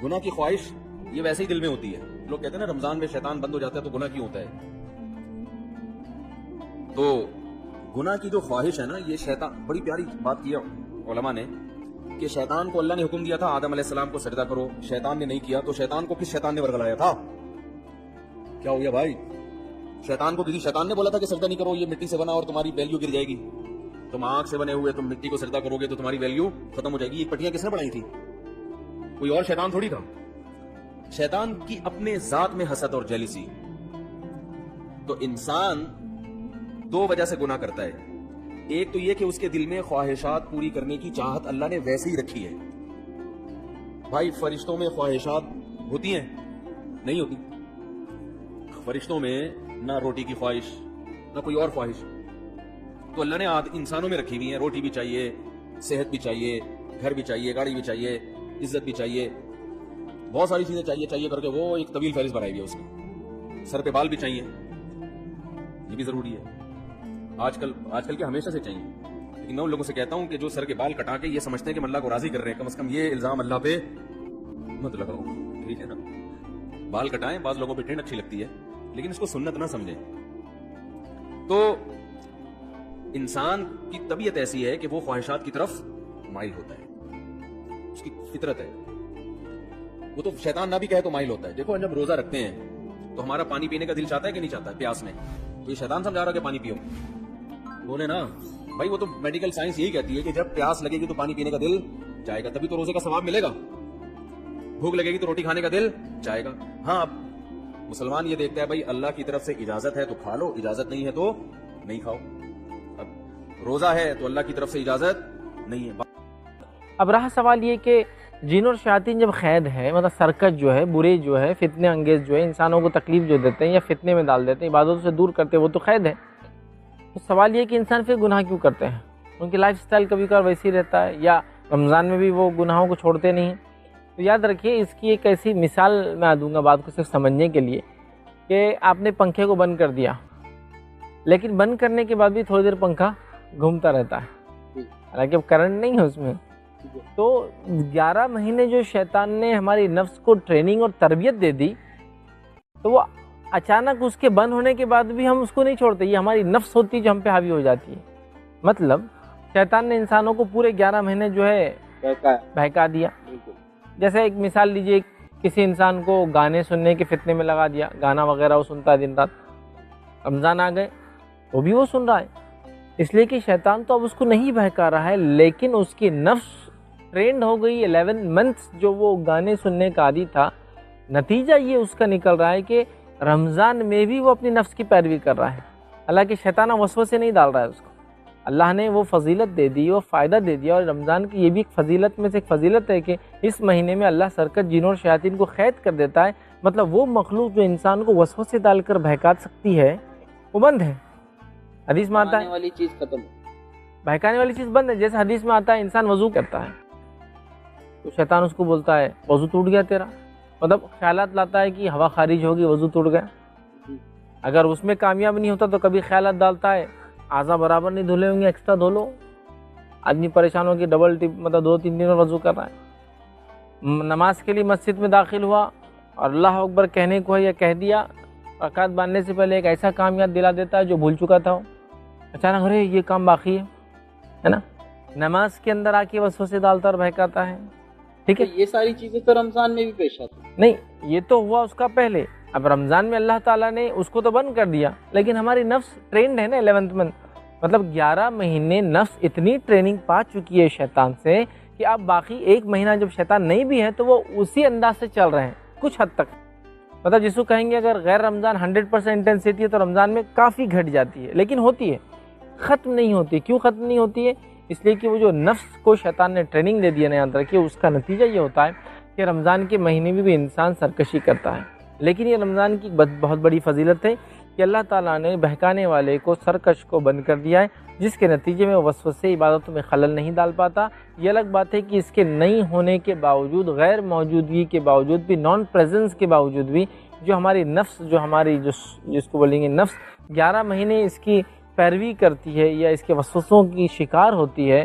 گناہ کی خواہش یہ ویسے ہی دل میں ہوتی ہے. لوگ کہتے ہیں نا رمضان میں شیطان بند ہو جاتا ہے تو گناہ کیوں ہوتا ہے؟ تو گناہ کی جو خواہش ہے نا، یہ شیطان، بڑی پیاری بات کی علماء نے کہ شیطان کو اللہ نے حکم دیا تھا آدم علیہ السلام کو سجدہ کرو، شیطان نے نہیں کیا، تو شیطان کو کس شیطان نے ورگلایا تھا؟ کیا ہو گیا بھائی؟ شیطان کو کسی شیطان نے بولا تھا کہ سجدہ نہیں کرو، یہ مٹی سے بنا اور تمہاری ویلیو گر جائے گی، تم آنکھ سے بنے ہوئے، تم مٹی کو سجدہ کرو گے تو تمہاری ویلیو ختم ہو جائے گی. یہ پٹیاں کس نے بنائی تھی؟ کوئی اور شیطان تھوڑی تھا. شیطان کی اپنے ذات میں حسد اور جیلیسی. تو انسان دو وجہ سے گناہ کرتا ہے. ایک تو یہ کہ اس کے دل میں خواہشات پوری کرنے کی چاہت اللہ نے ویسے ہی رکھی ہے. بھائی فرشتوں میں خواہشات ہوتی ہیں؟ نہیں ہوتی. فرشتوں میں نہ روٹی کی خواہش نہ کوئی اور خواہش. تو اللہ نے انسانوں میں رکھی ہوئی ہیں. روٹی بھی چاہیے، صحت بھی چاہیے، گھر بھی چاہیے، گاڑی بھی چاہیے، عزت بھی چاہیے، بہت ساری چیزیں چاہیے کر کے وہ ایک طویل فہرست بنائی ہوئی ہے اس میں. سر پہ بال بھی چاہیے، یہ بھی ضروری ہے. آج کل کے ہمیشہ سے چاہیے. لیکن میں ان لوگوں سے کہتا ہوں کہ جو سر کے بال کٹا کے یہ سمجھتے ہیں کہ ہم اللہ کو راضی کر رہے ہیں، کم از کم یہ الزام اللہ پہ مت لگاؤ. ٹھیک ہے نا؟ بال کٹائیں، بعض لوگوں پہ ٹرینڈ اچھی لگتی ہے لیکن اس کو سنت نہ سمجھیں. تو انسان کی طبیعت ایسی ہے کہ وہ خواہشات کی طرف مائل ہوتا ہے، اس کی فطرت ہے. وہ تو شیطان نہ بھی کہے تو مائل ہوتا ہے. دیکھو جب روزہ رکھتے ہیں تو ہمارا پانی پینے کا دل چاہتا ہے کہ نہیں چاہتا ہے پیاس میں؟ تو یہ شیطان سمجھا رہا کہ پانی پیو. بولے نا بھائی، وہ تو میڈیکل سائنس یہی کہتی ہے کہ جب پیاس لگے گی تو پانی پینے کا دل جائے گا، تبھی تو روزے کا ثواب ملے گا. بھوک لگے گی تو روٹی کھانے کا دل جائے گا. ہاں، اب مسلمان یہ دیکھتا ہے بھائی اللہ کی طرف سے اجازت ہے تو کھا لو، اجازت نہیں ہے تو نہیں کھاؤ. اب روزہ ہے تو اللہ کی طرف سے اجازت نہیں ہے. اب رہا سوال یہ کہ جن اور شیاطین جب قید ہے، مطلب سرکش جو ہے، برے جو ہے، فتنے انگیز جو ہے، انسانوں کو تکلیف جو دیتے ہیں یا فتنے میں ڈال دیتے ہیں، عبادتوں سے دور کرتے ہیں، وہ تو قید ہے. تو سوال یہ کہ انسان پھر گناہ کیوں کرتے ہیں؟ ان کی لائف سٹائل کبھی کبھار ویسی رہتا ہے، یا رمضان میں بھی وہ گناہوں کو چھوڑتے نہیں. تو یاد رکھیے اس کی ایک ایسی مثال میں دوں گا بات کو صرف سمجھنے کے لیے، کہ آپ نے پنکھے کو بند کر دیا، لیکن بند کرنے کے بعد بھی تھوڑی دیر پنکھا گھومتا رہتا ہے، حالانکہ کرنٹ نہیں ہے اس میں. تو 11 مہینے جو شیطان نے ہماری نفس کو ٹریننگ اور تربیت دے دی، تو وہ اچانک اس کے بند ہونے کے بعد بھی ہم اس کو نہیں چھوڑتے. یہ ہماری نفس ہوتی ہے جو ہم پہ حاوی ہو جاتی ہے. مطلب شیطان نے انسانوں کو پورے 11 مہینے جو ہے بہکا دیا. جیسے ایک مثال لیجئے، کسی انسان کو گانے سننے کے فتنے میں لگا دیا، گانا وغیرہ وہ سنتا ہے دن رات. رمضان آ گئے وہ بھی وہ سن رہا ہے، اس لیے کہ شیطان تو اب اس کو نہیں بہکا رہا ہے، لیکن اس کی نفس ٹرینڈ ہو گئی. 11 منتھس جو وہ گانے سننے کا عادی تھا، نتیجہ یہ اس کا نکل رہا ہے کہ رمضان میں بھی وہ اپنی نفس کی پیروی کر رہا ہے. حالانکہ شیطان وسوسے نہیں ڈال رہا ہے اس کو، اللہ نے وہ فضیلت دے دی، وہ فائدہ دے دیا. اور رمضان کی یہ بھی ایک فضیلت میں سے ایک فضیلت ہے کہ اس مہینے میں اللہ سرکت جنوں اور شیاطین کو قید کر دیتا ہے. مطلب وہ مخلوق جو انسان کو وسوسے ڈال کر بہکا سکتی ہے وہ بند ہے. حدیث میں آتا ہے والی چیز ختم، بہکانے والی چیز بند ہے. جیسے حدیث میں آتا ہے انسان وضو کرتا ہے تو شیطان اس کو بولتا ہے وضو ٹوٹ گیا تیرا، مطلب خیالات لاتا ہے کہ ہوا خارج ہوگی، وضو ٹوٹ گیا. اگر اس میں کامیاب نہیں ہوتا تو کبھی خیالات ڈالتا ہے اعضاء برابر نہیں دھلے ہوں گے، ایکسٹرا دھو لو. آدمی پریشان ہو کے ڈبل ٹپ مطلب 2-3 دن وضو کر رہا ہے. نماز کے لیے مسجد میں داخل ہوا اور اللہ اکبر کہنے کو ہے یا کہہ دیا، رکعت باندھنے سے پہلے ایک ایسا کام یاد دلا دیتا ہے جو بھول چکا تھا. اچانک ارے یہ کام باقی ہے نا. نماز کے اندر آ کے وسوسے ڈالتا اور بہکاتا ہے. ٹھیک ہے، یہ ساری چیزیں تو رمضان میں بھی پیش آتی. نہیں، یہ تو ہوا اس کا پہلے. اب رمضان میں اللہ تعالیٰ نے اس کو تو بند کر دیا، لیکن ہماری نفس ٹرینڈ ہے نا 11th منتھ، مطلب 11 مہینے نفس اتنی ٹریننگ پا چکی ہے شیطان سے کہ اب باقی ایک مہینہ جب شیطان نہیں بھی ہے تو وہ اسی انداز سے چل رہے ہیں کچھ حد تک. مطلب جس کو کہیں گے اگر غیر رمضان 100% انٹینسٹی ہے تو رمضان میں کافی گھٹ جاتی ہے، لیکن ہوتی ہے، ختم نہیں ہوتی. کیوں ختم نہیں ہوتی ہے؟ اس لیے کہ وہ جو نفس کو شیطان نے ٹریننگ دے دیا نیا اندر کی، اس کا نتیجہ یہ ہوتا ہے کہ رمضان کے مہینے میں بھی انسان سرکشی کرتا ہے. لیکن یہ رمضان کی بہت بڑی فضیلت ہے کہ اللہ تعالیٰ نے بہکانے والے کو، سرکش کو بند کر دیا ہے، جس کے نتیجے میں وسوسے عبادتوں میں خلل نہیں ڈال پاتا. یہ الگ بات ہے کہ اس کے نہیں ہونے کے باوجود، غیر موجودگی کے باوجود بھی، نان پریزنس کے باوجود بھی، جو ہماری نفس، جو ہماری جس کو بولیں گے نفس 11 مہینے اس کی پیروی کرتی ہے یا اس کے وسوسوں کی شکار ہوتی ہے،